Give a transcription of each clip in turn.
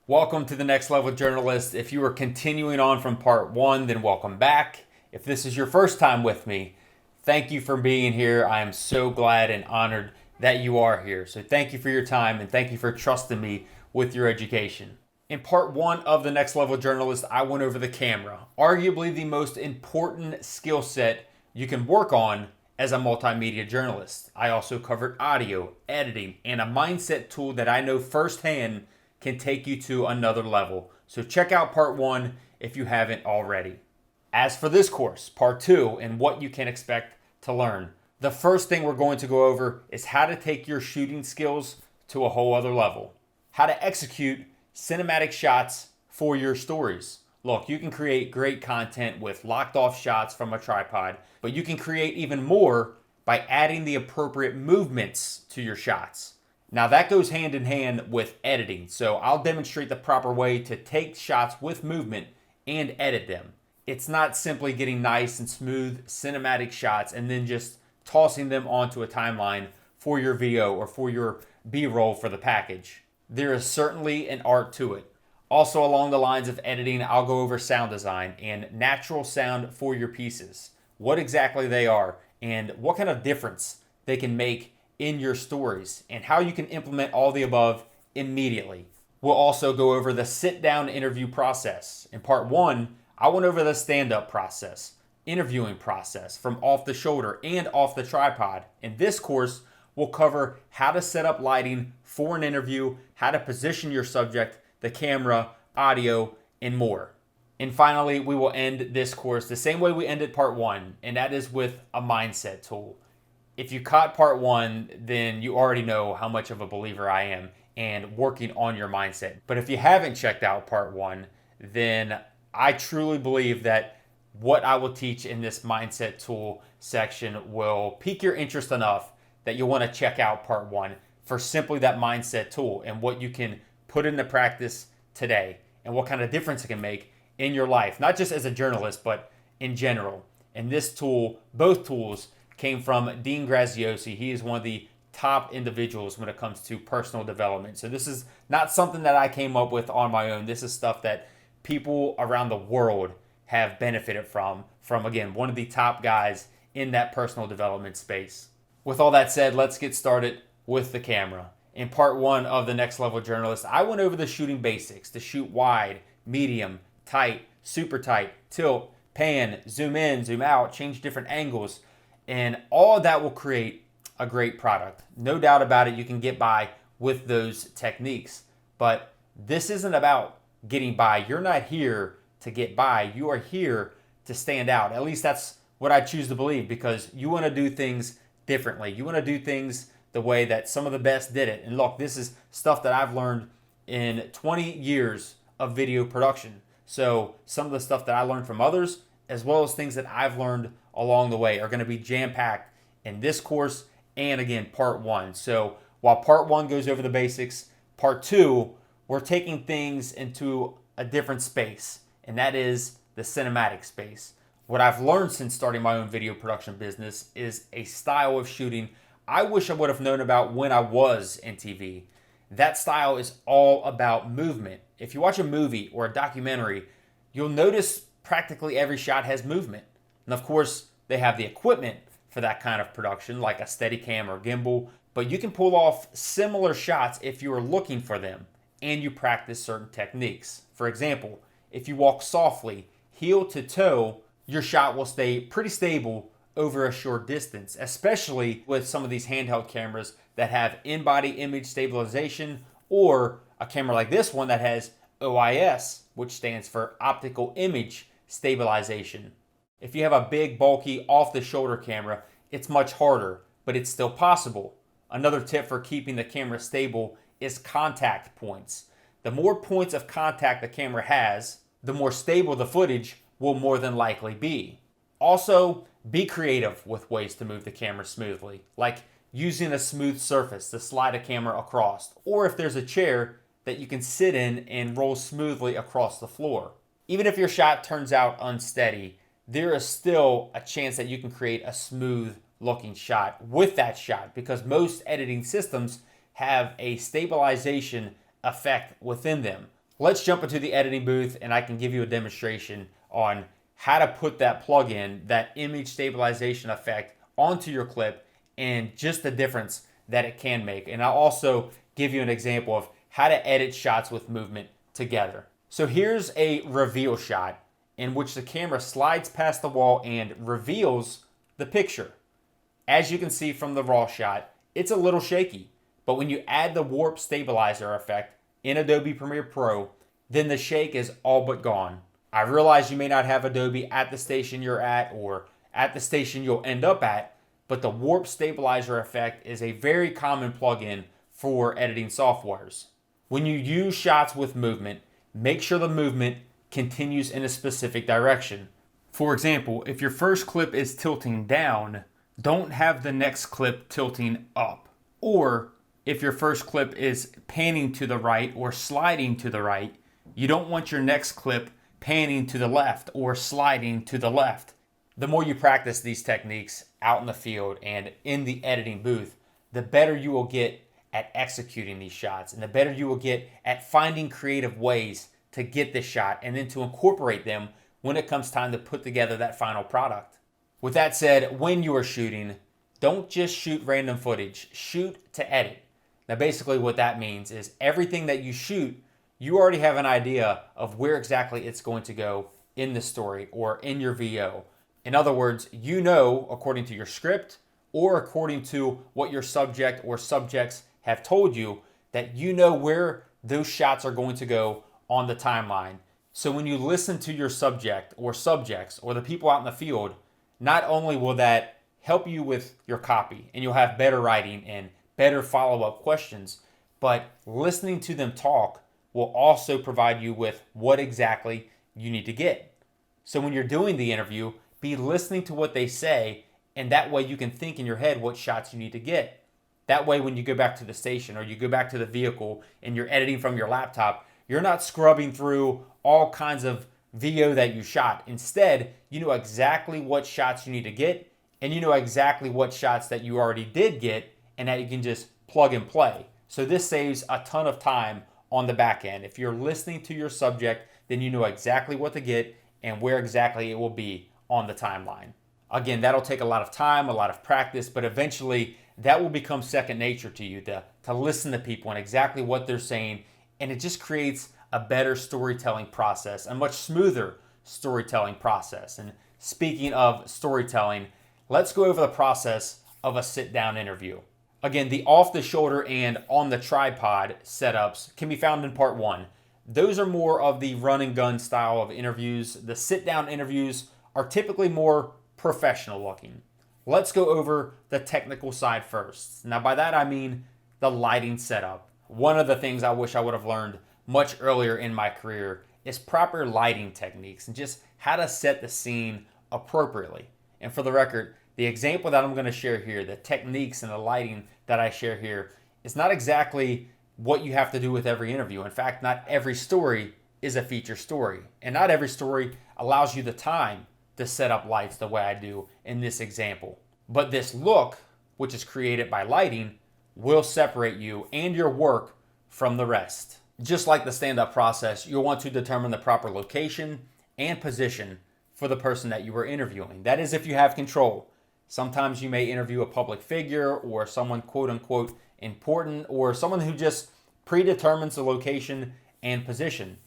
Welcome to the Next Level Journalist. If you are continuing on from part one, then welcome back. If this is your first time with me, thank you for being here. I am so glad and honored that you are here. So thank you for your time and thank you for trusting me with your education. In part one of the Next Level Journalist, I went over the camera, arguably the most important skill set you can work on as a multimedia journalist. I also covered audio, editing, and a mindset tool that I know firsthand can take you to another level. So check out part one if you haven't already. As for this course, part two, and what you can expect to learn, the first thing we're going to go over is how to take your shooting skills to a whole other level. How to execute cinematic shots for your stories. Look, you can create great content with locked off shots from a tripod, but you can create even more by adding the appropriate movements to your shots. Now that goes hand in hand with editing, so I'll demonstrate the proper way to take shots with movement and edit them. It's not simply getting nice and smooth cinematic shots and then just tossing them onto a timeline for your VO or for your B-roll for the package. There is certainly an art to it. Also along the lines of editing, I'll go over sound design and natural sound for your pieces, what exactly they are, and what kind of difference they can make in your stories, and how you can implement all the above immediately. We'll also go over the sit-down interview process. In part one, I went over the stand-up process, interviewing process from off the shoulder and off the tripod. In this course, we'll cover how to set up lighting for an interview, how to position your subject, the camera, audio, and more. And finally, we will end this course the same way we ended part one, and that is with a mindset tool. If you caught part one, then you already know how much of a believer I am and working on your mindset. But if you haven't checked out part one, then I truly believe that what I will teach in this mindset tool section will pique your interest enough that you'll want to check out part one for simply that mindset tool and what you can put into practice today and what kind of difference it can make in your life, not just as a journalist, but in general. And this tool, both tools, came from Dean Graziosi. He is one of the top individuals when it comes to personal development. So this is not something that I came up with on my own. This is stuff that people around the world have benefited from again, one of the top guys in that personal development space. With all that said, let's get started with the camera. In part one of the Next Level Journalist, I went over the shooting basics, to shoot wide, medium, tight, super tight, tilt, pan, zoom in, zoom out, change different angles. And all of that will create a great product. No doubt about it, you can get by with those techniques. But this isn't about getting by. You're not here to get by. You are here to stand out. At least that's what I choose to believe, because you want to do things differently. You want to do things the way that some of the best did it. And look, this is stuff that I've learned in 20 years of video production. So some of the stuff that I learned from others, as well as things that I've learned along the way, are going to be jam-packed in this course and again part one. So while part one goes over the basics, part two, we're taking things into a different space, and that is the cinematic space. What I've learned since starting my own video production business is a style of shooting I wish I would have known about when I was in TV. That style is all about movement. If you watch a movie or a documentary, you'll notice practically every shot has movement. And of course, they have the equipment for that kind of production, like a Steadicam or gimbal, but you can pull off similar shots if you are looking for them and you practice certain techniques. For example, if you walk softly, heel to toe, your shot will stay pretty stable over a short distance, especially with some of these handheld cameras that have in-body image stabilization, or a camera like this one that has OIS, which stands for optical image stabilization. If you have a big, bulky, off-the-shoulder camera, it's much harder, but it's still possible. Another tip for keeping the camera stable is contact points. The more points of contact the camera has, the more stable the footage will more than likely be. Also, be creative with ways to move the camera smoothly, like using a smooth surface to slide a camera across, or if there's a chair that you can sit in and roll smoothly across the floor. Even if your shot turns out unsteady, there is still a chance that you can create a smooth looking shot with that shot, because most editing systems have a stabilization effect within them. Let's jump into the editing booth and I can give you a demonstration on how to put that plug-in, that image stabilization effect onto your clip and just the difference that it can make. And I'll also give you an example of how to edit shots with movement together. So here's a reveal shot in which the camera slides past the wall and reveals the picture. As you can see from the raw shot, it's a little shaky, but when you add the warp stabilizer effect in Adobe Premiere Pro, then the shake is all but gone. I realize you may not have Adobe at the station you're at or at the station you'll end up at, but the warp stabilizer effect is a very common plugin for editing softwares. When you use shots with movement, make sure the movement continues in a specific direction. For example, if your first clip is tilting down, don't have the next clip tilting up. Or if your first clip is panning to the right or sliding to the right, you don't want your next clip panning to the left or sliding to the left. The more you practice these techniques out in the field and in the editing booth, the better you will get at executing these shots and the better you will get at finding creative ways to get this shot and then to incorporate them when it comes time to put together that final product. With that said, when you are shooting, don't just shoot random footage, shoot to edit. Now basically what that means is everything that you shoot, you already have an idea of where exactly it's going to go in the story or in your VO. In other words, you know, according to your script or according to what your subject or subjects have told you, that you know where those shots are going to go on the timeline. So when you listen to your subject or subjects or the people out in the field, not only will that help you with your copy and you'll have better writing and better follow-up questions, but listening to them talk will also provide you with what exactly you need to get. So when you're doing the interview, be listening to what they say, and that way you can think in your head what shots you need to get. That way when you go back to the station or you go back to the vehicle and you're editing from your laptop, you're not scrubbing through all kinds of VO that you shot. Instead, you know exactly what shots you need to get, and you know exactly what shots that you already did get, and that you can just plug and play. So this saves a ton of time on the back end. If you're listening to your subject, then you know exactly what to get and where exactly it will be on the timeline. Again, that'll take a lot of time, a lot of practice, but eventually that will become second nature to you, to listen to people and exactly what they're saying, and it just creates a better storytelling process, a much smoother storytelling process. And speaking of storytelling, let's go over the process of a sit-down interview. Again, the off-the-shoulder and on-the-tripod setups can be found in part 1. Those are more of the run-and-gun style of interviews. The sit-down interviews are typically more professional looking. Let's go over the technical side first. Now, by that I mean the lighting setup. One of the things I wish I would have learned much earlier in my career is proper lighting techniques and just how to set the scene appropriately. And for the record, the example that I'm going to share here, the techniques and the lighting that I share here, is not exactly what you have to do with every interview. In fact, not every story is a feature story, and not every story allows you the time to set up lights the way I do in this example. But this look, which is created by lighting, will separate you and your work from the rest. Just like the stand-up process, you'll want to determine the proper location and position for the person that you are interviewing. That is if you have control. Sometimes you may interview a public figure or someone quote-unquote important or someone who just predetermines the location and position.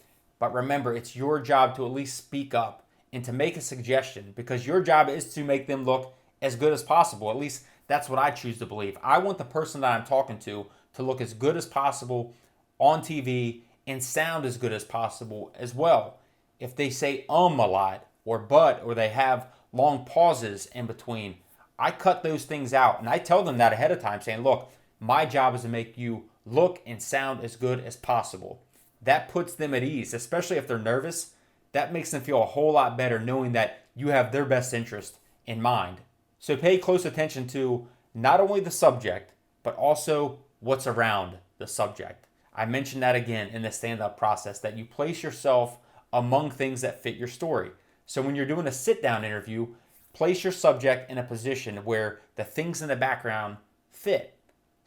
But remember, it's your job to at least speak up and to make a suggestion, because your job is to make them look as good as possible. At least that's what I choose to believe. I want the person that I'm talking to look as good as possible on TV and sound as good as possible as well. If they say a lot or but or they have long pauses in between, I cut those things out and I tell them that ahead of time, saying, look, my job is to make you look and sound as good as possible. That puts them at ease, especially if they're nervous. That makes them feel a whole lot better knowing that you have their best interest in mind. So pay close attention to not only the subject, but also what's around the subject. I mentioned that again in the stand-up process, that you place yourself among things that fit your story. So when you're doing a sit-down interview, place your subject in a position where the things in the background fit.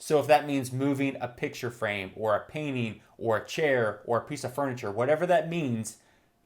So if that means moving a picture frame or a painting or a chair or a piece of furniture, whatever that means,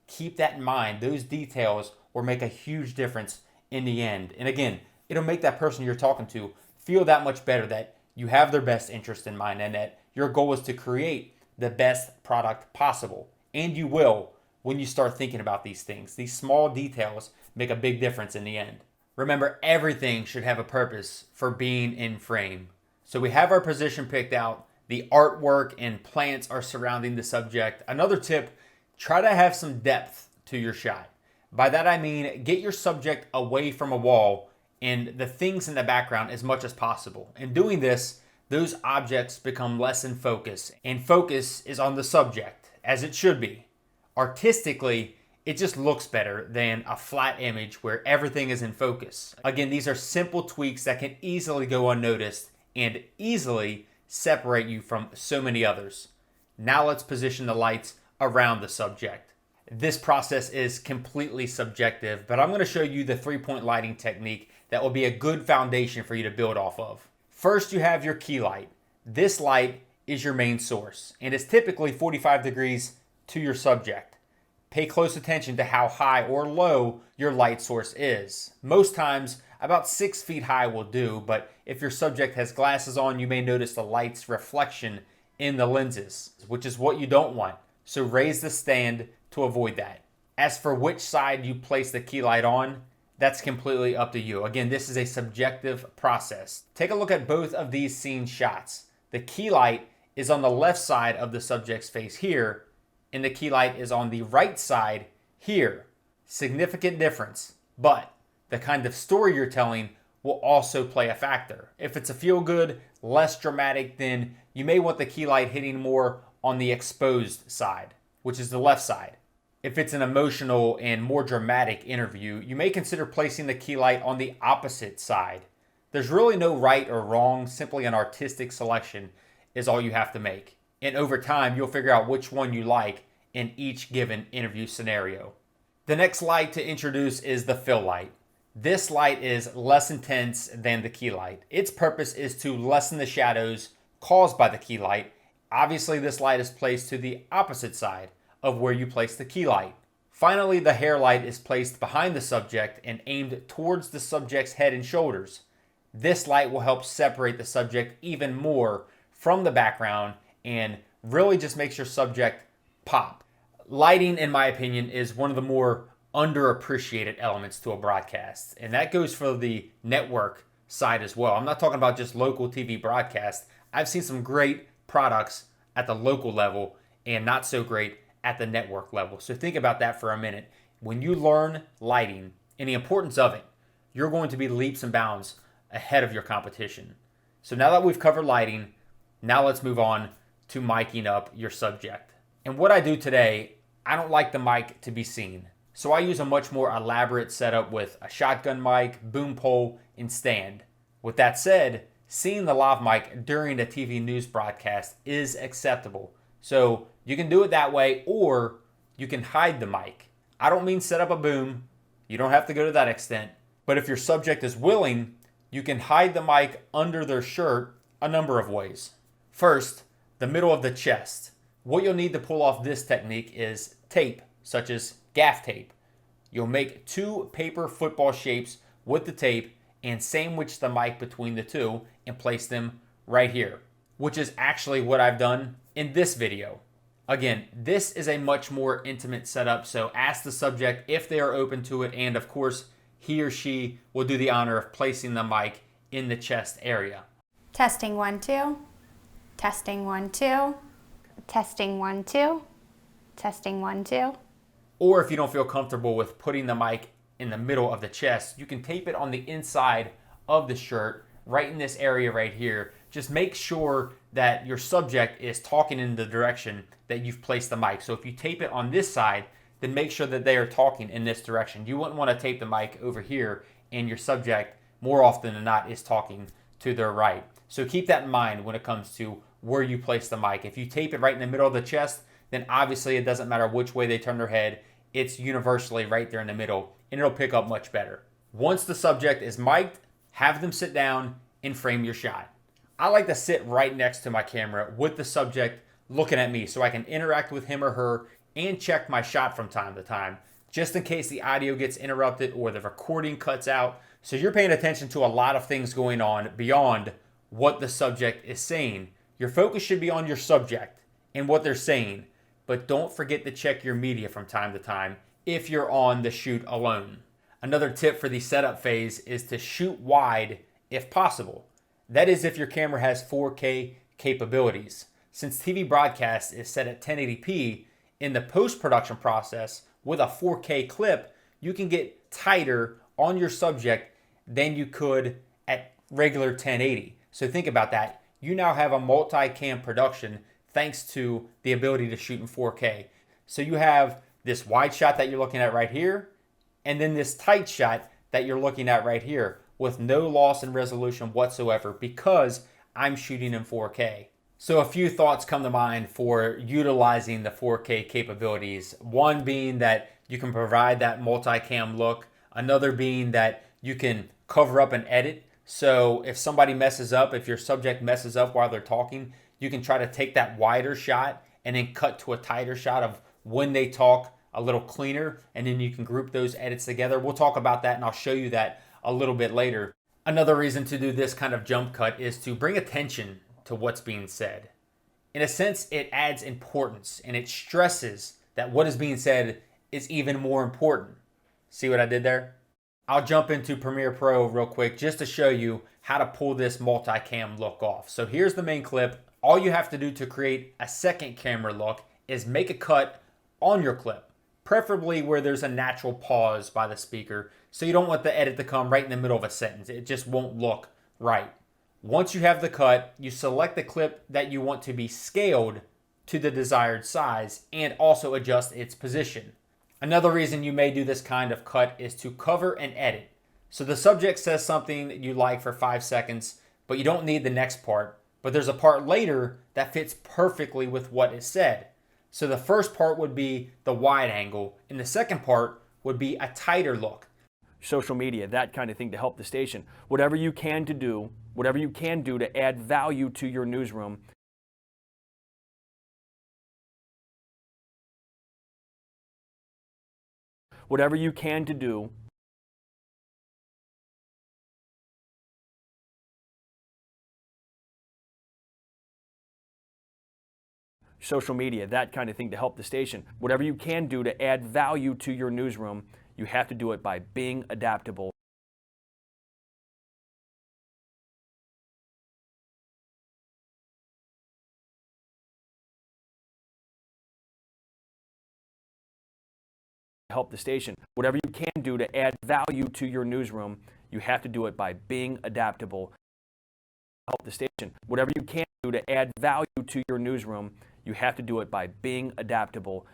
keep that in mind. Those details will make a huge difference in the end. And again, it'll make that person you're talking to feel that much better that you have their best interest in mind and that your goal is to create the best product possible. And you will when you start thinking about these things. These small details make a big difference in the end. Remember, everything should have a purpose for being in frame. So we have our position picked out. The artwork and plants are surrounding the subject. Another tip, try to have some depth to your shot. By that I mean, get your subject away from a wall and the things in the background as much as possible. In doing this, those objects become less in focus, and focus is on the subject, as it should be. Artistically, it just looks better than a flat image where everything is in focus. Again, these are simple tweaks that can easily go unnoticed and easily separate you from so many others. Now let's position the lights around the subject. This process is completely subjective, but I'm going to show you the 3-point lighting technique that will be a good foundation for you to build off of. First, you have your key light. This light is your main source, and it's typically 45 degrees to your subject. Pay close attention to how high or low your light source is. Most times, about 6 feet high will do, but if your subject has glasses on, you may notice the light's reflection in the lenses, which is what you don't want. So raise the stand to avoid that. As for which side you place the key light on, that's completely up to you. Again, this is a subjective process. Take a look at both of these scene shots. The key light is on the left side of the subject's face here, and the key light is on the right side here. Significant difference, but the kind of story you're telling will also play a factor. If it's a feel-good, less dramatic, then you may want the key light hitting more on the exposed side, which is the left side. If it's an emotional and more dramatic interview, you may consider placing the key light on the opposite side. There's really no right or wrong, simply an artistic selection is all you have to make. And over time, you'll figure out which one you like in each given interview scenario. The next light to introduce is the fill light. This light is less intense than the key light. Its purpose is to lessen the shadows caused by the key light. Obviously, this light is placed to the opposite side of where you place the key light. Finally, the hair light is placed behind the subject and aimed towards the subject's head and shoulders. This light will help separate the subject even more from the background and really just makes your subject pop. Lighting, in my opinion, is one of the more underappreciated elements to a broadcast, and that goes for the network side as well. I'm not talking about just local TV broadcast. I've seen some great products at the local level and not so great at the network level. So think about that for a minute. When you learn lighting and the importance of it, you're going to be leaps and bounds ahead of your competition. So now that we've covered lighting, now let's move on to miking up your subject. And what I do today, I don't like the mic to be seen. So I use a much more elaborate setup with a shotgun mic, boom pole, and stand. With that said, seeing the lav mic during a TV news broadcast is acceptable. So you can do it that way, or you can hide the mic. I don't mean set up a boom. You don't have to go to that extent. But if your subject is willing, you can hide the mic under their shirt a number of ways. First, the middle of the chest. What you'll need to pull off this technique is tape, such as gaff tape. You'll make 2 paper football shapes with the tape and sandwich the mic between the two and place them right here, which is actually what I've done in this video. Again, this is a much more intimate setup, so ask the subject if they are open to it, and of course, he or she will do the honor of placing the mic in the chest area. Testing 1 2. Testing 1 2. Testing 1 2. Testing 1 2. Or if you don't feel comfortable with putting the mic in the middle of the chest, you can tape it on the inside of the shirt, right in this area right here. Just make sure that your subject is talking in the direction that you've placed the mic. So if you tape it on this side, then make sure that they are talking in this direction. You wouldn't want to tape the mic over here and your subject, more often than not, is talking to their right. So keep that in mind when it comes to where you place the mic. If you tape it right in the middle of the chest, then obviously it doesn't matter which way they turn their head. It's universally right there in the middle, and it'll pick up much better. Once the subject is mic'd, have them sit down and frame your shot. I like to sit right next to my camera with the subject looking at me so I can interact with him or her and check my shot from time to time, just in case the audio gets interrupted or the recording cuts out. So you're paying attention to a lot of things going on beyond what the subject is saying. Your focus should be on your subject and what they're saying, but don't forget to check your media from time to time if you're on the shoot alone. Another tip for the setup phase is to shoot wide if possible. That is if your camera has 4K capabilities. Since TV broadcast is set at 1080p, in the post-production process with a 4K clip, you can get tighter on your subject than you could at regular 1080. So think about that. You now have a multi-cam production thanks to the ability to shoot in 4K. So you have this wide shot that you're looking at right here, and then this tight shot that you're looking at right here with no loss in resolution whatsoever because I'm shooting in 4K. So a few thoughts come to mind for utilizing the 4K capabilities. One being that you can provide that multicam look. Another being that you can cover up and edit. So if somebody messes up, if your subject messes up while they're talking, you can try to take that wider shot and then cut to a tighter shot of when they talk a little cleaner, and then you can group those edits together. We'll talk about that and I'll show you that a little bit later. Another reason to do this kind of jump cut is to bring attention to what's being said. In a sense, it adds importance and it stresses that what is being said is even more important. See what I did there? I'll jump into Premiere Pro real quick just to show you how to pull this multicam look off. So here's the main clip. All you have to do to create a second camera look is make a cut on your clip, preferably where there's a natural pause by the speaker, so you don't want the edit to come right in the middle of a sentence. It just won't look right. Once you have the cut, you select the clip that you want to be scaled to the desired size and also adjust its position. Another reason you may do this kind of cut is to cover and edit. So the subject says something that you like for 5 seconds, but you don't need the next part, but there's a part later that fits perfectly with what is said. So the first part would be the wide angle, and the second part would be a tighter look. Social media, that kind of thing to help the station. Whatever you can do to add value to your newsroom. Whatever you can do. Social media, that kind of thing to help the station. Whatever you can do to add value to your newsroom, you have to do it by being adaptable. Help the station. Whatever you can do to add value to your newsroom, you have to do it by being adaptable. Help the station. Whatever you can do to add value to your newsroom, you have to do it by being adaptable.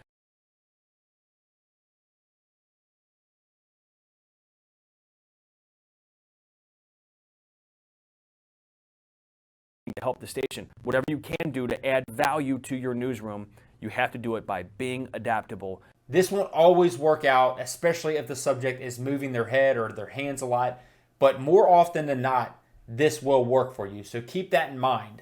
To help the station. Whatever you can do to add value to your newsroom, you have to do it by being adaptable. This won't always work out, especially if the subject is moving their head or their hands a lot, but more often than not, this will work for you. So keep that in mind.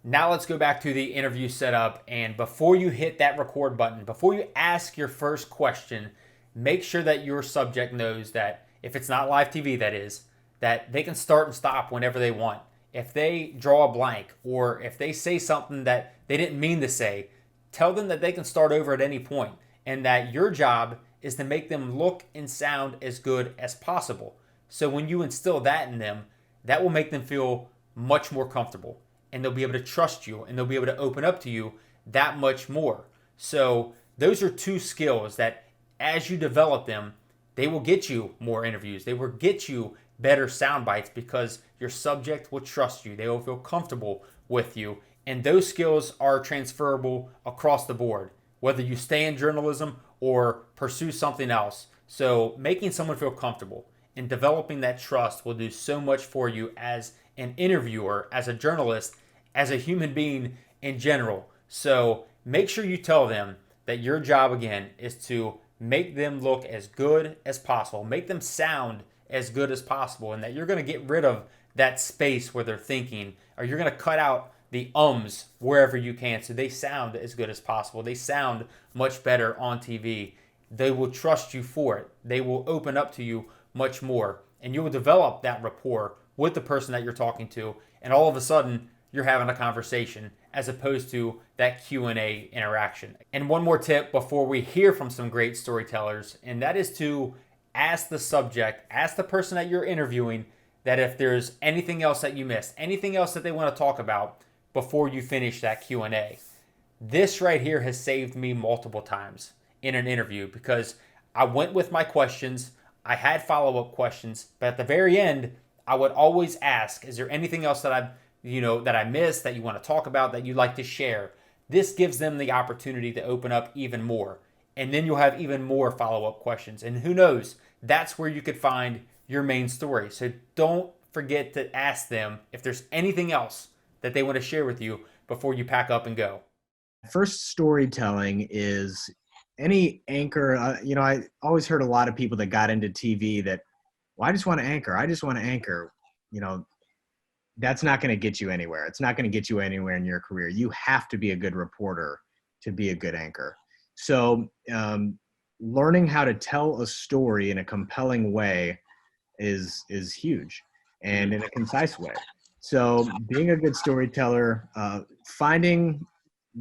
Now let's go back to the interview setup, and before you hit that record button, before you ask your first question, make sure that your subject knows that if it's not live TV, that is, that they can start and stop whenever they want. If they draw a blank or if they say something that they didn't mean to say, tell them that they can start over at any point and that your job is to make them look and sound as good as possible. So when you instill that in them, that will make them feel much more comfortable and they'll be able to trust you and they'll be able to open up to you that much more. So those are two skills that as you develop them, they will get you more interviews. They will get you better sound bites because your subject will trust you. They will feel comfortable with you. And those skills are transferable across the board, whether you stay in journalism or pursue something else. So making someone feel comfortable and developing that trust will do so much for you as an interviewer, as a journalist, as a human being in general. So make sure you tell them that your job, again, is to make them look as good as possible, make them sound as good as possible, and that you're going to get rid of that space where they're thinking, or you're going to cut out the ums wherever you can so they sound as good as possible. They sound much better on TV. They will trust you for it. They will open up to you much more, and you will develop that rapport with the person that you're talking to, and all of a sudden you're having a conversation as opposed to that Q&A interaction. And one more tip before we hear from some great storytellers, and that is to ask the subject, ask the person that you're interviewing, that if there's anything else that you missed, anything else that they want to talk about before you finish that Q&A. This right here has saved me multiple times in an interview because I went with my questions, I had follow-up questions, but at the very end, I would always ask, is there anything else that I missed that you want to talk about that you'd like to share? This gives them the opportunity to open up even more. And then you'll have even more follow-up questions. And who knows, that's where you could find your main story. So don't forget to ask them if there's anything else that they want to share with you before you pack up and go. First, storytelling is any anchor. I always heard a lot of people that got into TV that, well, I just want to anchor. I just want to anchor. That's not going to get you anywhere. It's not going to get you anywhere in your career. You have to be a good reporter to be a good anchor. So learning how to tell a story in a compelling way is huge, and in a concise way. So being a good storyteller, finding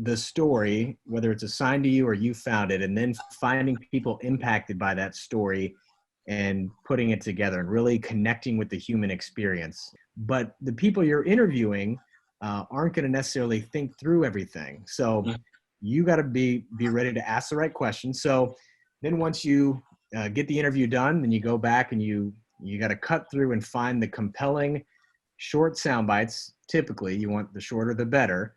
the story, whether it's assigned to you or you found it, and then finding people impacted by that story and putting it together and really connecting with the human experience. But the people you're interviewing aren't going to necessarily think through everything. So you got to be ready to ask the right questions. So then once you get the interview done, then you go back and you got to cut through and find the compelling short sound bites. Typically, you want the shorter the better.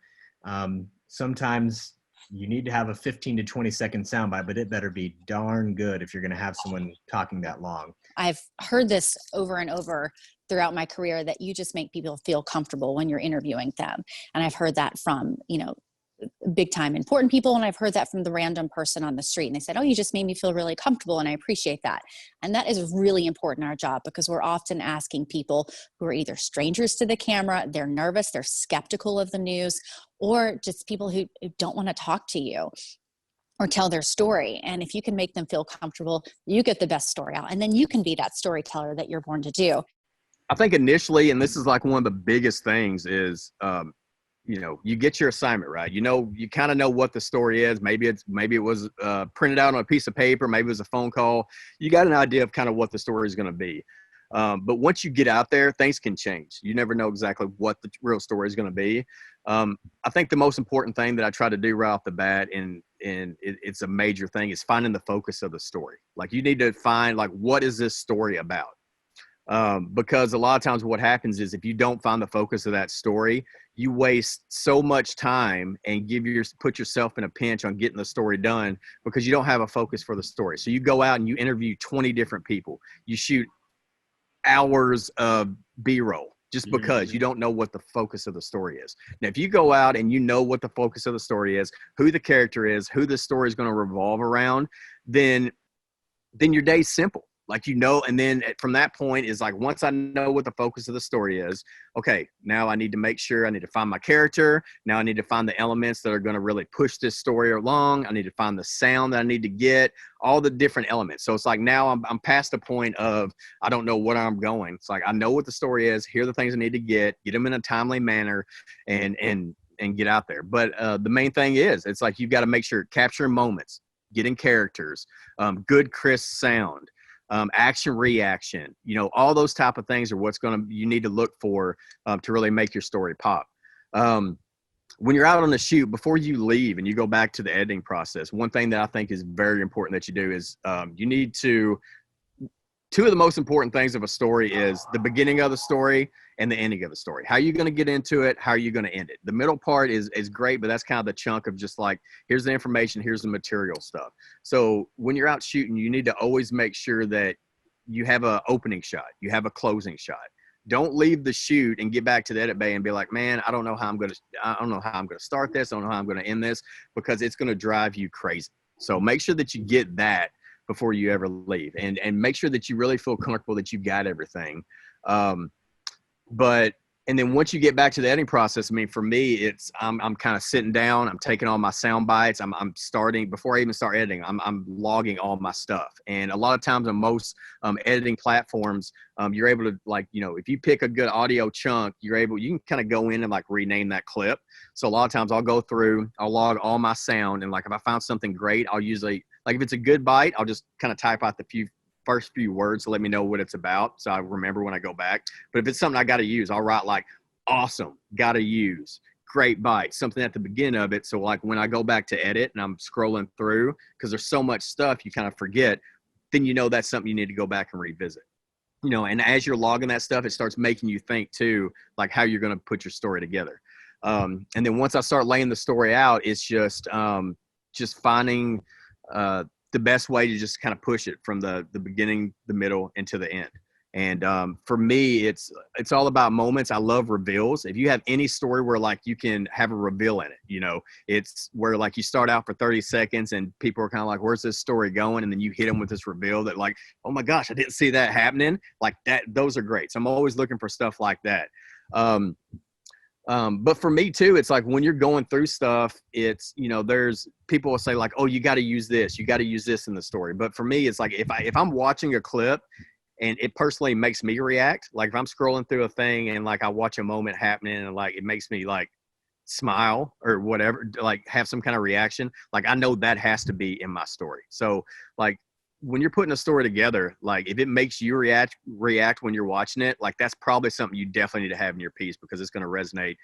Sometimes you need to have a 15 to 20 second soundbite, but it better be darn good if you're going to have someone talking that long. I've heard this over and over throughout my career, that you just make people feel comfortable when you're interviewing them. And I've heard that from, big time important people. And I've heard that from the random person on the street. And they said, oh, you just made me feel really comfortable. And I appreciate that. And that is really important in our job, because we're often asking people who are either strangers to the camera, they're nervous, they're skeptical of the news, or just people who don't want to talk to you or tell their story. And if you can make them feel comfortable, you get the best story out. And then you can be that storyteller that you're born to do. I think initially, and this is like one of the biggest things, is you get your assignment right. You kind of know what the story is. Maybe it was printed out on a piece of paper. Maybe it was a phone call. You got an idea of kind of what the story is going to be. But once you get out there, things can change. You never know exactly what the real story is going to be. I think the most important thing that I try to do right off the bat, and it's a major thing, is finding the focus of the story. Like, you need to find, like, what is this story about? Because a lot of times what happens is, if you don't find the focus of that story, you waste so much time and put yourself in a pinch on getting the story done, because you don't have a focus for the story. So you go out and you interview 20 different people. You shoot hours of B-roll just because you don't know what the focus of the story is. Now, if you go out and you know what the focus of the story is, who the character is, who the story is going to revolve around, then your day's simple. Like, and then from that point is like, once I know what the focus of the story is, okay, now I need to make sure I need to find my character. Now I need to find the elements that are going to really push this story along. I need to find the sound that I need to get, all the different elements. So it's like, now I'm past the point of, I don't know where I'm going. It's like, I know what the story is. Here are the things I need to get them in a timely manner, and get out there. But the main thing is, it's like, you've got to make sure capturing moments, getting characters, good, crisp sound, action, reaction, all those type of things are what's you need to look for to really make your story pop. When you're out on the shoot, before you leave and you go back to the editing process, one thing that I think is very important that you do is you need to, two of the most important things of a story is the beginning of the story and the ending of the story. How are you going to get into it? How are you going to end it? The middle part is great, but that's kind of the chunk of just like, here's the information, here's the material stuff. So when you're out shooting, you need to always make sure that you have an opening shot, you have a closing shot. Don't leave the shoot and get back to the edit bay and be like, man, I don't know how I'm going to start this. I don't know how I'm going to end this, because it's going to drive you crazy. So make sure that you get that before you ever leave, and make sure that you really feel comfortable that you got everything. But and then once you get back to the editing process, I mean, for me, it's I'm kind of sitting down, I'm taking all my sound bites, I'm starting before I even start editing, I'm logging all my stuff. And a lot of times on most editing platforms, you're able to, like, you know, if you pick a good audio chunk, you can kind of go in and like rename that clip. So a lot of times I'll go through, I'll log all my sound, and like if I found something great, I'll usually, like if it's a good bite, I'll just kind of type out the first few words to let me know what it's about, so I remember when I go back. But if it's something I got to use, I'll write like awesome, got to use, great bite, something at the beginning of it. So like when I go back to edit and I'm scrolling through, because there's so much stuff you kind of forget, then you know that's something you need to go back and revisit. You know, and as you're logging that stuff, it starts making you think too, like how you're going to put your story together. And then once I start laying the story out, it's just finding the best way to just kind of push it from the beginning, the middle, and to the end. And for me, it's all about moments. I love reveals. If you have any story where like you can have a reveal in it, you know, it's where like you start out for 30 seconds and people are kind of like, where's this story going? And then you hit them with this reveal that like, oh my gosh, I didn't see that happening. Like that, those are great. So I'm always looking for stuff like that. But for me too, it's like when you're going through stuff, it's, you know, there's people will say like, oh, you got to use this in the story. But for me, it's like, if I'm watching a clip and it personally makes me react, like if I'm scrolling through a thing and like I watch a moment happening and like it makes me like smile or whatever, like have some kind of reaction, like I know that has to be in my story. So like when you're putting a story together, like if it makes you react when you're watching it, like that's probably something you definitely need to have in your piece, because it's going to resonate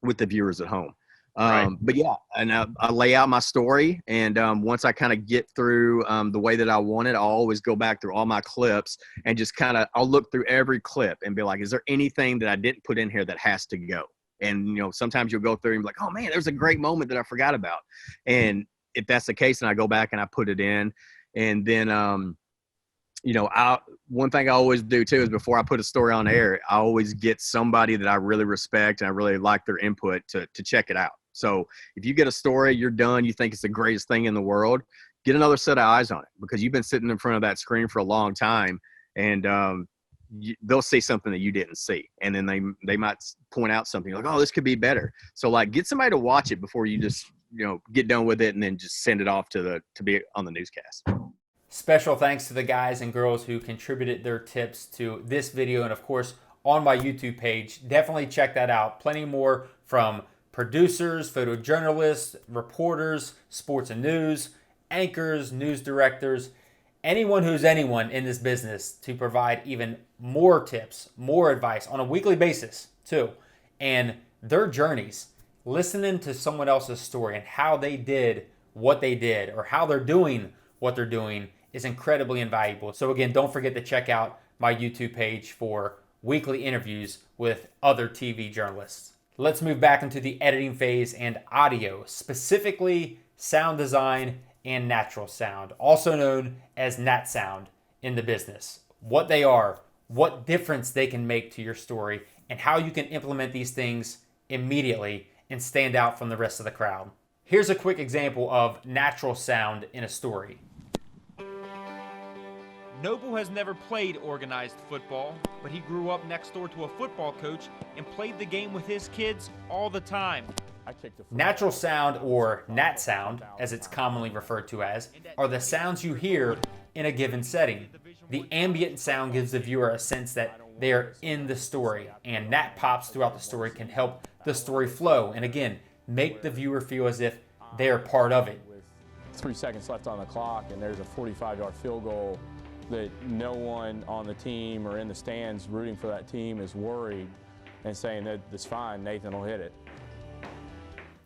with the viewers at home. Right. But yeah, and I lay out my story, and once I kind of get through the way that I want it, I'll always go back through all my clips and just I'll look through every clip and be like, is there anything that I didn't put in here that has to go? And, you know, sometimes you'll go through and be like, oh man, there's a great moment that I forgot about. And if that's the case, then I go back and I put it in. And then, you know, one thing I always do too is before I put a story on air, I always get somebody that I really respect and I really like their input to check it out. So if you get a story, you're done, you think it's the greatest thing in the world, get another set of eyes on it, because you've been sitting in front of that screen for a long time, and they'll see something that you didn't see. And then they might point out something like, oh, this could be better. So like get somebody to watch it before you just, you know, get done with it and then just send it off to be on the newscast. Special thanks to the guys and girls who contributed their tips to this video, and of course on my YouTube page. Definitely check that out. Plenty more from producers, photojournalists, reporters, sports and news, anchors, news directors, anyone who's anyone in this business, to provide even more tips, more advice on a weekly basis too, and their journeys. Listening to someone else's story and how they did what they did, or how they're doing what they're doing, is incredibly invaluable. So again, don't forget to check out my YouTube page for weekly interviews with other TV journalists. Let's move back into the editing phase and audio, specifically sound design and natural sound, also known as nat sound in the business. What they are, what difference they can make to your story, and how you can implement these things immediately and stand out from the rest of the crowd. Here's a quick example of natural sound in a story. Noble has never played organized football, but he grew up next door to a football coach and played the game with his kids all the time. Natural sound, or nat sound, as it's commonly referred to as, are the sounds you hear in a given setting. The ambient sound gives the viewer a sense that they are in the story, and nat pops throughout the story can help the story flow, and again, make the viewer feel as if they are part of it. 3 seconds left on the clock, and there's a 45-yard field goal that no one on the team or in the stands rooting for that team is worried and saying that it's fine, Nathan will hit it.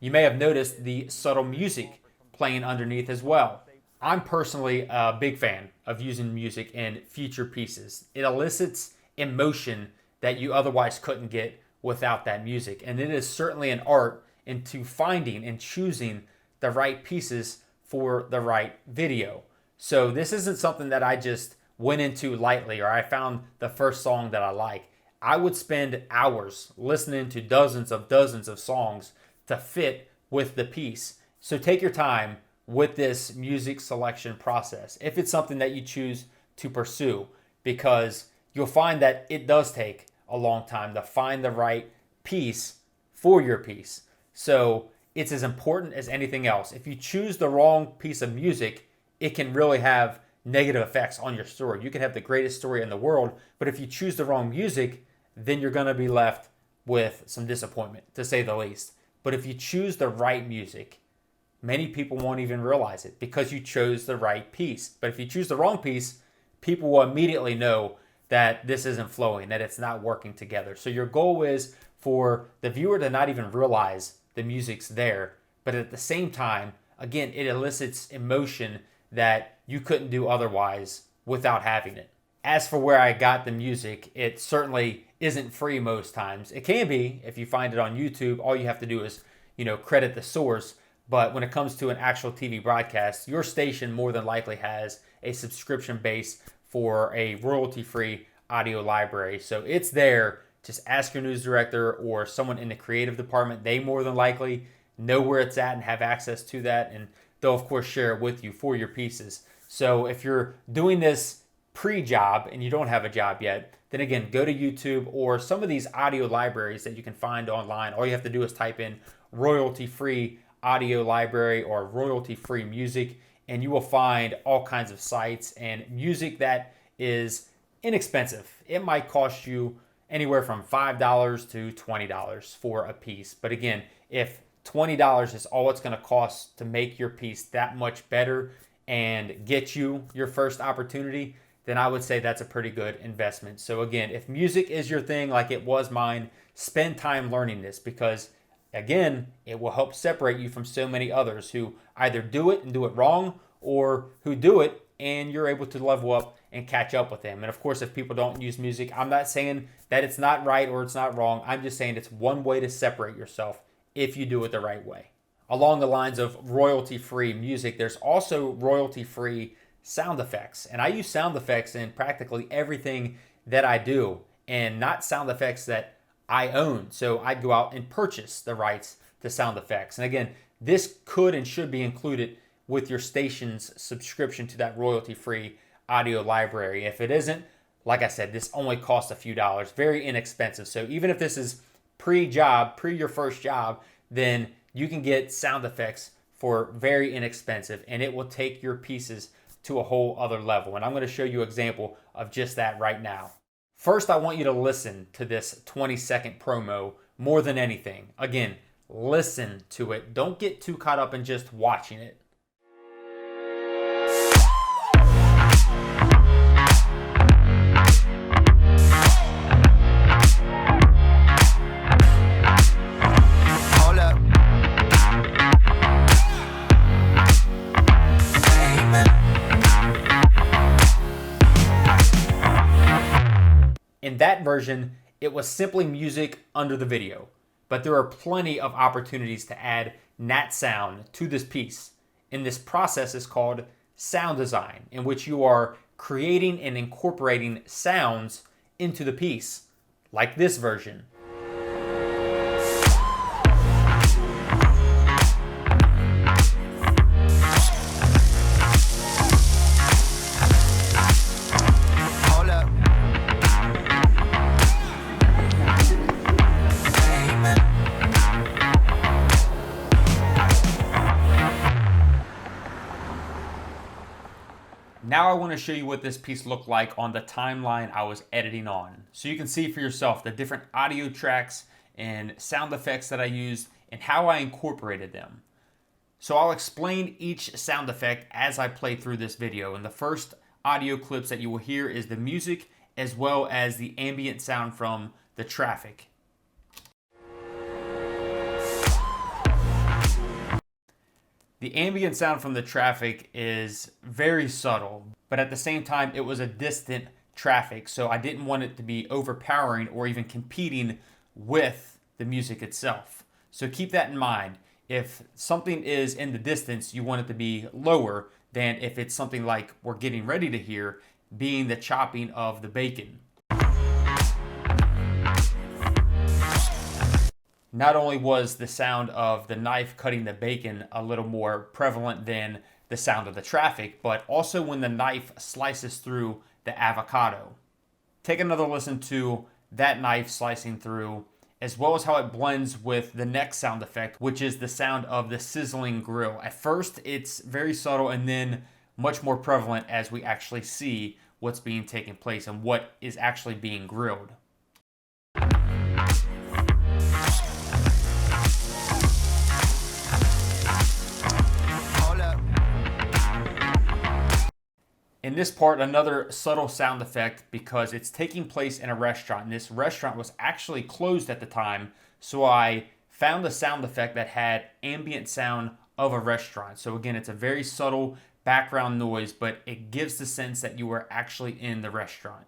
You may have noticed the subtle music playing underneath as well. I'm personally a big fan of using music in future pieces. It elicits emotion that you otherwise couldn't get without that music. And it is certainly an art into finding and choosing the right pieces for the right video. So this isn't something that I just went into lightly, or I found the first song that I like. I would spend hours listening to dozens of songs to fit with the piece. So take your time with this music selection process if it's something that you choose to pursue, because you'll find that it does take a long time to find the right piece for your piece. So it's as important as anything else. If you choose the wrong piece of music, it can really have negative effects on your story. You can have the greatest story in the world, but if you choose the wrong music, then you're going to be left with some disappointment, to say the least. But if you choose the right music, many people won't even realize it because you chose the right piece. But if you choose the wrong piece, people will immediately know that this isn't flowing, that it's not working together. So your goal is for the viewer to not even realize the music's there, but at the same time, again, it elicits emotion that you couldn't do otherwise without having it. As for where I got the music, it certainly isn't free most times. It can be if you find it on YouTube. All you have to do is, credit the source. But when it comes to an actual TV broadcast, your station more than likely has a subscription base for a royalty-free audio library. So it's there. Just ask your news director or someone in the creative department. They more than likely know where it's at and have access to that. And they'll, of course, share it with you for your pieces. So if you're doing this pre-job and you don't have a job yet, then again, go to YouTube or some of these audio libraries that you can find online. All you have to do is type in royalty-free audio library or royalty-free music, and you will find all kinds of sites and music that is inexpensive. It might cost you anywhere from $5 to $20 for a piece. But again, if $20 is all it's going to cost to make your piece that much better and get you your first opportunity, then I would say that's a pretty good investment. So again, if music is your thing like it was mine, spend time learning this because again, it will help separate you from so many others who either do it and do it wrong or who do it and you're able to level up and catch up with them. And of course, if people don't use music, I'm not saying that it's not right or it's not wrong. I'm just saying it's one way to separate yourself if you do it the right way. Along the lines of royalty-free music, there's also royalty-free sound effects. And I use sound effects in practically everything that I do and not sound effects that I own. So I'd go out and purchase the rights to sound effects. And again, this could and should be included with your station's subscription to that royalty-free audio library. If it isn't, like I said, this only costs a few dollars, very inexpensive. So even if this is pre-job, pre your first job, then you can get sound effects for very inexpensive and it will take your pieces to a whole other level. And I'm going to show you an example of just that right now. First, I want you to listen to this 20-second promo more than anything. Again, listen to it. Don't get too caught up in just watching it. In that version, it was simply music under the video, but there are plenty of opportunities to add nat sound to this piece. And this process is called sound design, in which you are creating and incorporating sounds into the piece, like this version. Now I want to show you what this piece looked like on the timeline I was editing on. So you can see for yourself the different audio tracks and sound effects that I used and how I incorporated them. So I'll explain each sound effect as I play through this video. And the first audio clips that you will hear is the music as well as the ambient sound from the traffic. The ambient sound from the traffic is very subtle, but at the same time, it was a distant traffic, so I didn't want it to be overpowering or even competing with the music itself. So keep that in mind. If something is in the distance, you want it to be lower than if it's something like we're getting ready to hear, being the chopping of the bacon. Not only was the sound of the knife cutting the bacon a little more prevalent than the sound of the traffic, but also when the knife slices through the avocado. Take another listen to that knife slicing through, as well as how it blends with the next sound effect, which is the sound of the sizzling grill. At first, it's very subtle and then much more prevalent as we actually see what's being taken place and what is actually being grilled. In this part, another subtle sound effect because it's taking place in a restaurant. And this restaurant was actually closed at the time, so I found a sound effect that had ambient sound of a restaurant. So again, it's a very subtle background noise, but it gives the sense that you are actually in the restaurant.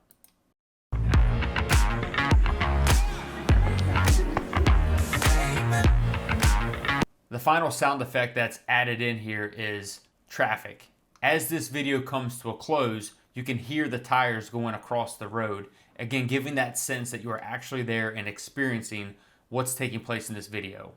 The final sound effect that's added in here is traffic. As this video comes to a close, you can hear the tires going across the road. Again, giving that sense that you are actually there and experiencing what's taking place in this video.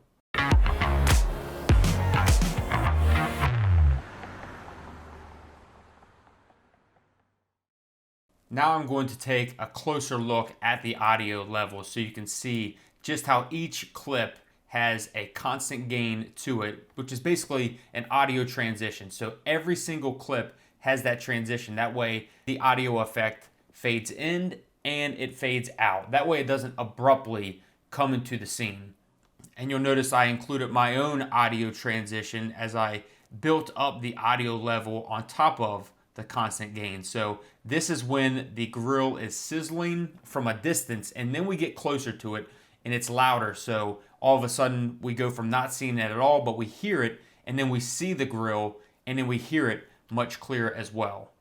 Now I'm going to take a closer look at the audio level so you can see just how each clip has a constant gain to it, which is basically an audio transition. So every single clip has that transition. That way the audio effect fades in and it fades out. That way it doesn't abruptly come into the scene. And you'll notice I included my own audio transition as I built up the audio level on top of the constant gain. So this is when the grill is sizzling from a distance and then we get closer to it and it's louder. So all of a sudden we go from not seeing it at all, but we hear it, and then we see the grill, and then we hear it much clearer as well.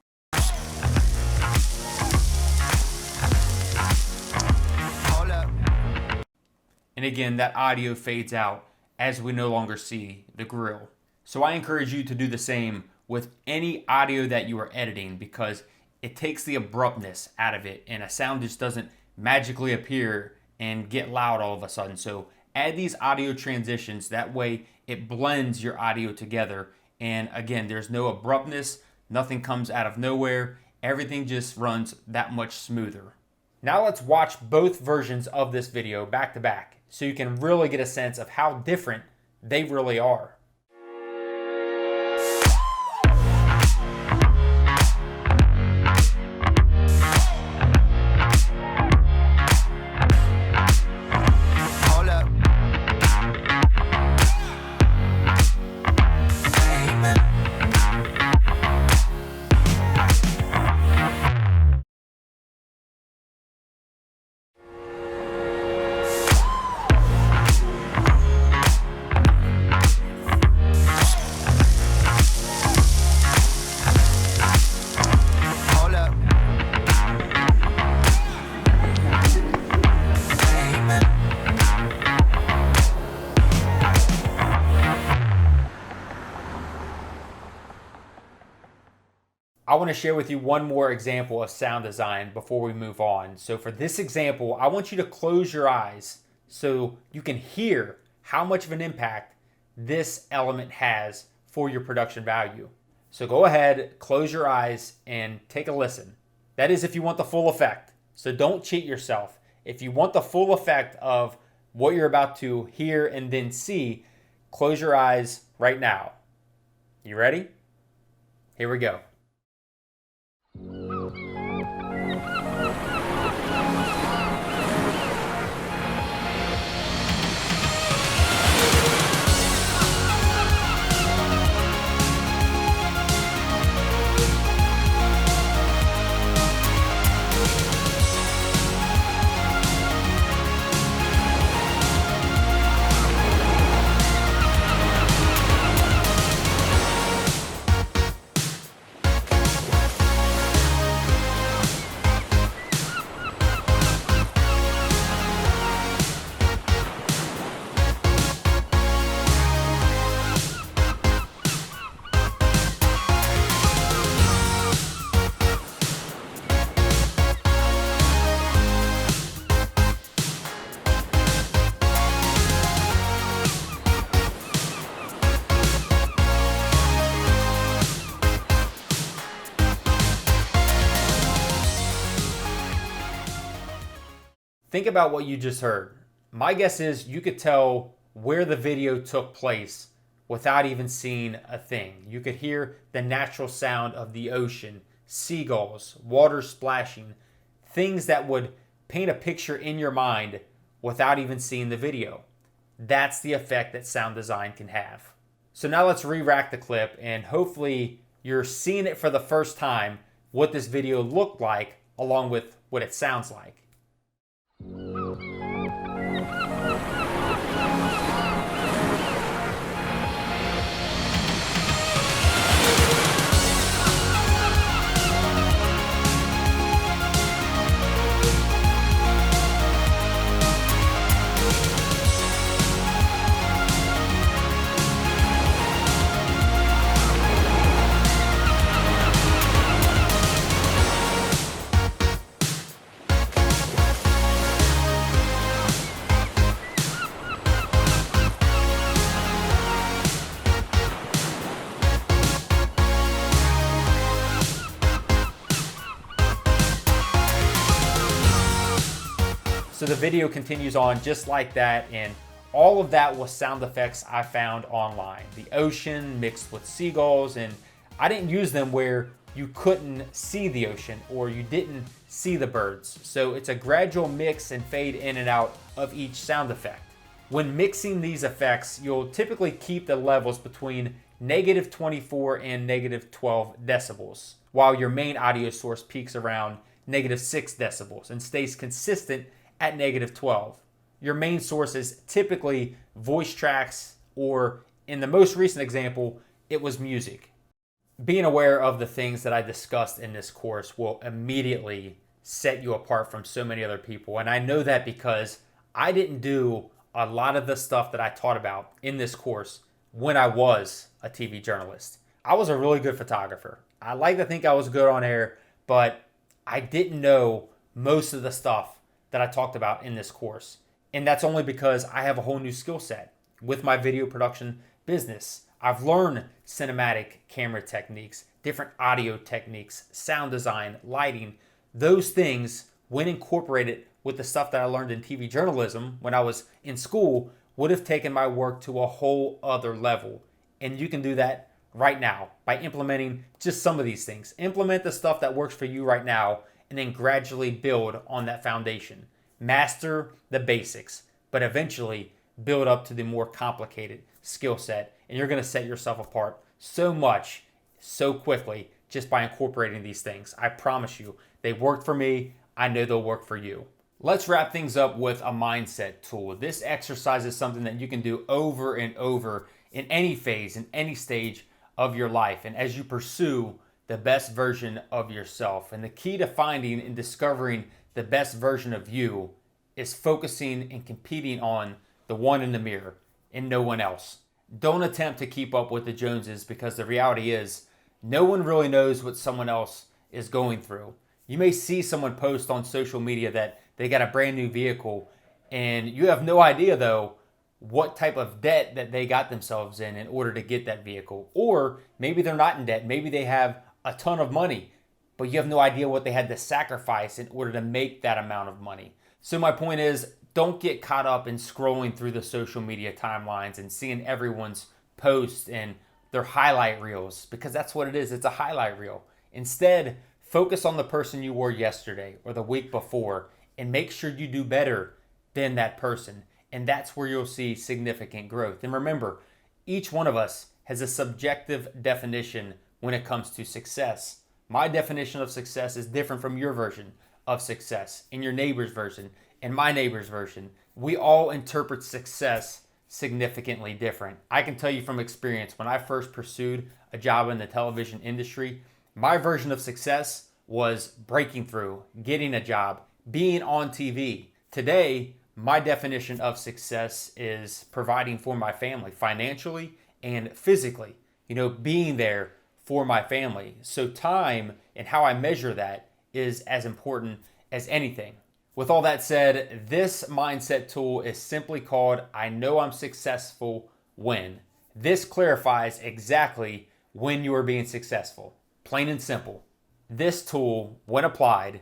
And again, that audio fades out as we no longer see the grill. So I encourage you to do the same with any audio that you are editing because it takes the abruptness out of it and a sound just doesn't magically appear and get loud all of a sudden. So add these audio transitions. That way it blends your audio together. And again, there's no abruptness. Nothing comes out of nowhere. Everything just runs that much smoother. Now let's watch both versions of this video back to back so you can really get a sense of how different they really are. I want to share with you one more example of sound design before we move on. So for this example, I want you to close your eyes so you can hear how much of an impact this element has for your production value. So go ahead, close your eyes and take a listen. That is if you want the full effect. So don't cheat yourself. If you want the full effect of what you're about to hear and then see, close your eyes right now. You ready? Here we go. Think about what you just heard. My guess is you could tell where the video took place without even seeing a thing. You could hear the natural sound of the ocean, seagulls, water splashing, things that would paint a picture in your mind without even seeing the video. That's the effect that sound design can have. So now let's re-rack the clip, and hopefully you're seeing it for the first time, what this video looked like along with what it sounds like. So the video continues on just like that, and all of that was sound effects I found online. The ocean mixed with seagulls, and I didn't use them where you couldn't see the ocean or you didn't see the birds. So it's a gradual mix and fade in and out of each sound effect. When mixing these effects, you'll typically keep the levels between -24 and -12 decibels, while your main audio source peaks around -6 decibels and stays consistent at -12. Your main source is typically voice tracks, or in the most recent example, it was music. Being aware of the things that I discussed in this course will immediately set you apart from so many other people. And I know that because I didn't do a lot of the stuff that I taught about in this course when I was a TV journalist. I was a really good photographer. I like to think I was good on air, but I didn't know most of the stuff that I talked about in this course. And that's only because I have a whole new skill set with my video production business. I've learned cinematic camera techniques, different audio techniques, sound design, lighting. Those things, when incorporated with the stuff that I learned in TV journalism when I was in school, would have taken my work to a whole other level. And you can do that right now by implementing just some of these things. Implement the stuff that works for you right now, and then gradually build on that foundation. Master the basics, but eventually build up to the more complicated skill set, and you're going to set yourself apart so much, so quickly, just by incorporating these things. I promise you, they worked for me. I know they'll work for you. Let's wrap things up with a mindset tool. This exercise is something that you can do over and over in any phase, in any stage of your life, and as you pursue the best version of yourself. And the key to finding and discovering the best version of you is focusing and competing on the one in the mirror and no one else. Don't attempt to keep up with the Joneses, because the reality is no one really knows what someone else is going through. You may see someone post on social media that they got a brand new vehicle, and you have no idea though what type of debt that they got themselves in order to get that vehicle. Or maybe they're not in debt. Maybe they have a ton of money, but you have no idea what they had to sacrifice in order to make that amount of money. So my point is, don't get caught up in scrolling through the social media timelines and seeing everyone's posts and their highlight reels, because that's what it is. It's a highlight reel. Instead, focus on the person you were yesterday or the week before and make sure you do better than that person. And that's where you'll see significant growth. And remember, each one of us has a subjective definition when it comes to success. My definition of success is different from your version of success, and your neighbor's version, and my neighbor's version. We all interpret success significantly different. I can tell you from experience, when I first pursued a job in the television industry, my version of success was breaking through, getting a job, being on TV. Today, my definition of success is providing for my family financially and physically, being there for my family. So time and how I measure that is as important as anything. With all that said, this mindset tool is simply called I Know I'm Successful When. This clarifies exactly when you are being successful. Plain and simple. This tool, when applied,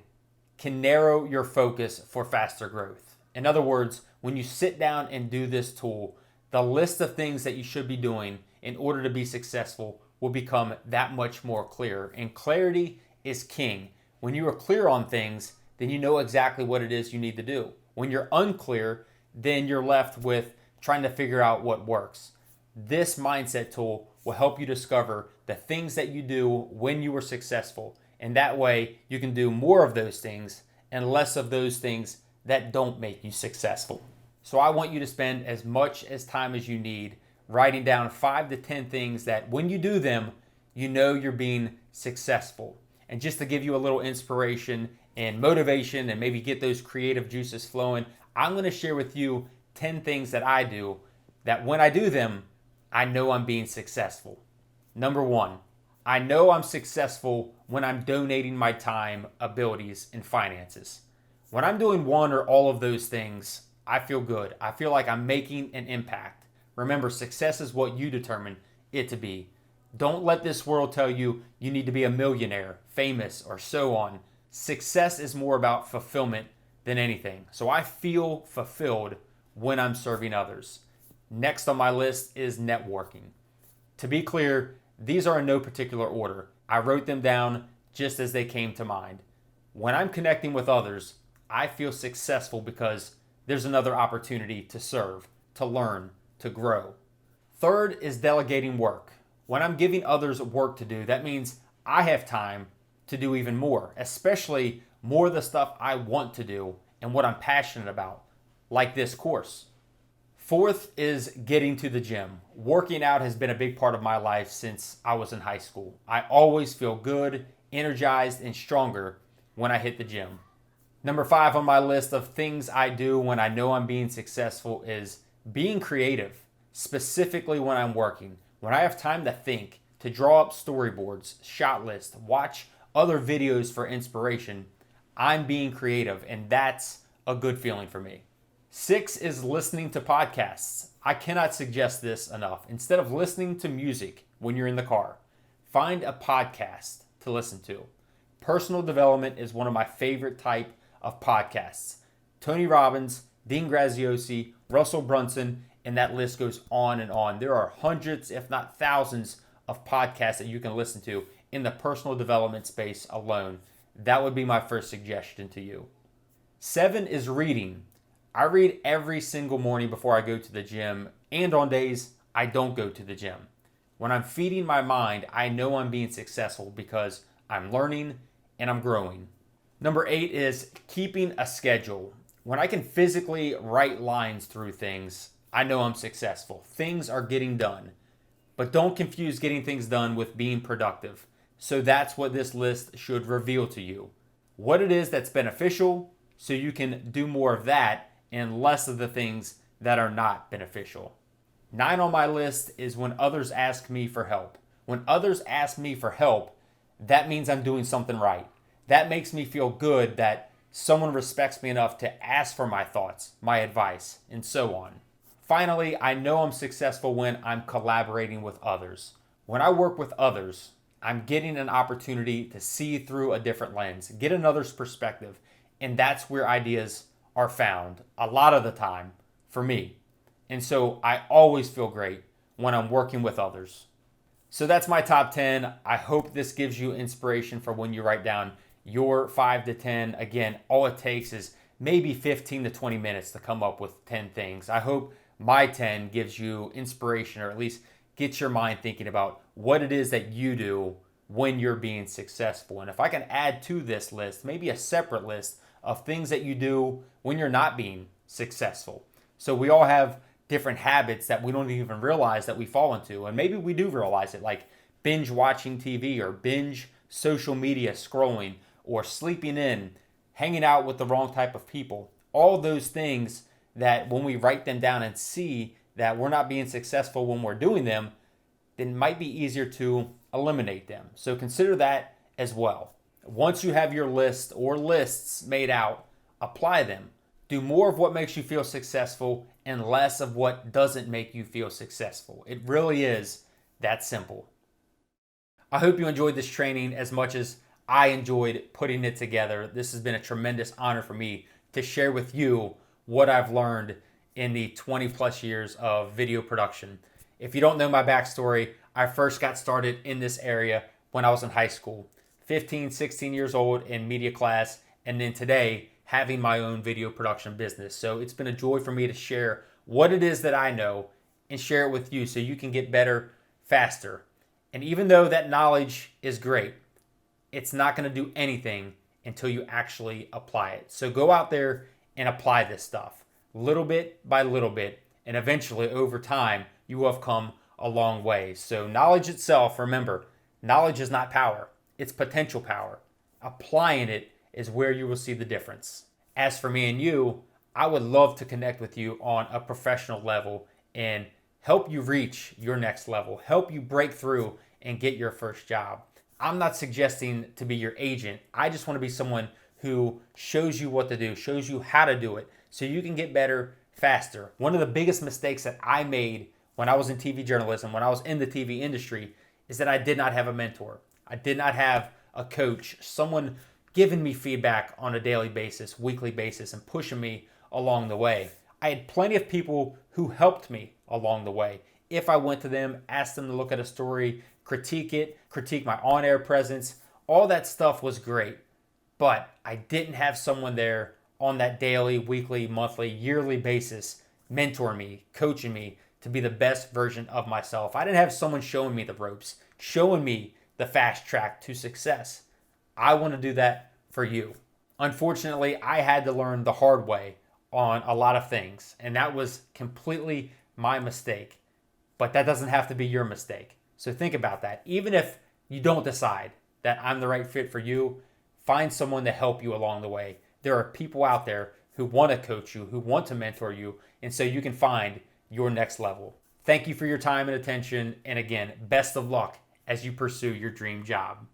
can narrow your focus for faster growth. In other words, when you sit down and do this tool, the list of things that you should be doing in order to be successful will become that much more clear. And clarity is king. When you are clear on things, then you know exactly what it is you need to do. When you're unclear, then you're left with trying to figure out what works. This mindset tool will help you discover the things that you do when you are successful. And that way you can do more of those things and less of those things that don't make you successful. So I want you to spend as much as time as you need writing down 5 to 10 things that when you do them, you know you're being successful. And just to give you a little inspiration and motivation and maybe get those creative juices flowing, I'm going to share with you 10 things that I do that when I do them, I know I'm being successful. Number 1, I know I'm successful when I'm donating my time, abilities, and finances. When I'm doing one or all of those things, I feel good. I feel like I'm making an impact. Remember, success is what you determine it to be. Don't let this world tell you you need to be a millionaire, famous, or so on. Success is more about fulfillment than anything. So I feel fulfilled when I'm serving others. Next on my list is networking. To be clear, these are in no particular order. I wrote them down just as they came to mind. When I'm connecting with others, I feel successful because there's another opportunity to serve, to learn, to grow. Third is delegating work. When I'm giving others work to do, that means I have time to do even more, especially more of the stuff I want to do and what I'm passionate about, like this course. Fourth is getting to the gym. Working out has been a big part of my life since I was in high school. I always feel good, energized, and stronger when I hit the gym. Number 5 on my list of things I do when I know I'm being successful is being creative, specifically when I'm working. When I have time to think, to draw up storyboards, shot lists, watch other videos for inspiration, I'm being creative, and that's a good feeling for me. 6 is listening to podcasts. I cannot suggest this enough. Instead of listening to music when you're in the car, find a podcast to listen to. Personal development is one of my favorite type of podcasts. Tony Robbins, Dean Graziosi, Russell Brunson, and that list goes on and on. There are hundreds, if not thousands, of podcasts that you can listen to in the personal development space alone. That would be my first suggestion to you. 7 is reading. I read every single morning before I go to the gym and on days I don't go to the gym. When I'm feeding my mind, I know I'm being successful because I'm learning and I'm growing. Number 8 is keeping a schedule. When I can physically write lines through things, I know I'm successful. Things are getting done. But don't confuse getting things done with being productive. So that's what this list should reveal to you. What it is that's beneficial so you can do more of that and less of the things that are not beneficial. 9 on my list is when others ask me for help. When others ask me for help, that means I'm doing something right. That makes me feel good that someone respects me enough to ask for my thoughts, my advice, and so on. Finally, I know I'm successful when I'm collaborating with others. When I work with others, I'm getting an opportunity to see through a different lens, get another's perspective, and that's where ideas are found a lot of the time for me. And so I always feel great when I'm working with others. So that's my top 10. I hope this gives you inspiration for when you write down your 5 to 10. Again, all it takes is maybe 15 to 20 minutes to come up with 10 things. I hope my 10 gives you inspiration, or at least gets your mind thinking about what it is that you do when you're being successful. And if I can add to this list, maybe a separate list of things that you do when you're not being successful. So we all have different habits that we don't even realize that we fall into. And maybe we do realize it, like binge watching TV or binge social media scrolling or sleeping in, hanging out with the wrong type of people. All those things that when we write them down and see that we're not being successful when we're doing them, then it might be easier to eliminate them. So consider that as well. Once you have your list or lists made out, apply them. Do more of what makes you feel successful and less of what doesn't make you feel successful. It really is that simple. I hope you enjoyed this training as much as I enjoyed putting it together. This has been a tremendous honor for me to share with you what I've learned in the 20 plus years of video production. If you don't know my backstory, I first got started in this area when I was in high school, 15, 16 years old in media class, and then today having my own video production business. So it's been a joy for me to share what it is that I know and share it with you so you can get better faster. And even though that knowledge is great, it's not going to do anything until you actually apply it. So go out there and apply this stuff little bit by little bit, and eventually over time you will have come a long way. So knowledge itself, remember, knowledge is not power, it's potential power. Applying it is where you will see the difference. As for me and you, I would love to connect with you on a professional level and help you reach your next level, help you break through and get your first job. I'm not suggesting to be your agent. I just want to be someone who shows you what to do, shows you how to do it so you can get better faster. One of the biggest mistakes that I made when I was in TV journalism, when I was in the TV industry, is that I did not have a mentor. I did not have a coach, someone giving me feedback on a daily basis, weekly basis, and pushing me along the way. I had plenty of people who helped me along the way. If I went to them, asked them to look at a story, critique it, critique my on-air presence, all that stuff was great. But I didn't have someone there on that daily, weekly, monthly, yearly basis mentor me, coaching me to be the best version of myself. I didn't have someone showing me the ropes, showing me the fast track to success. I want to do that for you. Unfortunately, I had to learn the hard way on a lot of things, and that was completely my mistake. But that doesn't have to be your mistake. So think about that. Even if you don't decide that I'm the right fit for you, find someone to help you along the way. There are people out there who want to coach you, who want to mentor you, and so you can find your next level. Thank you for your time and attention. And again, best of luck as you pursue your dream job.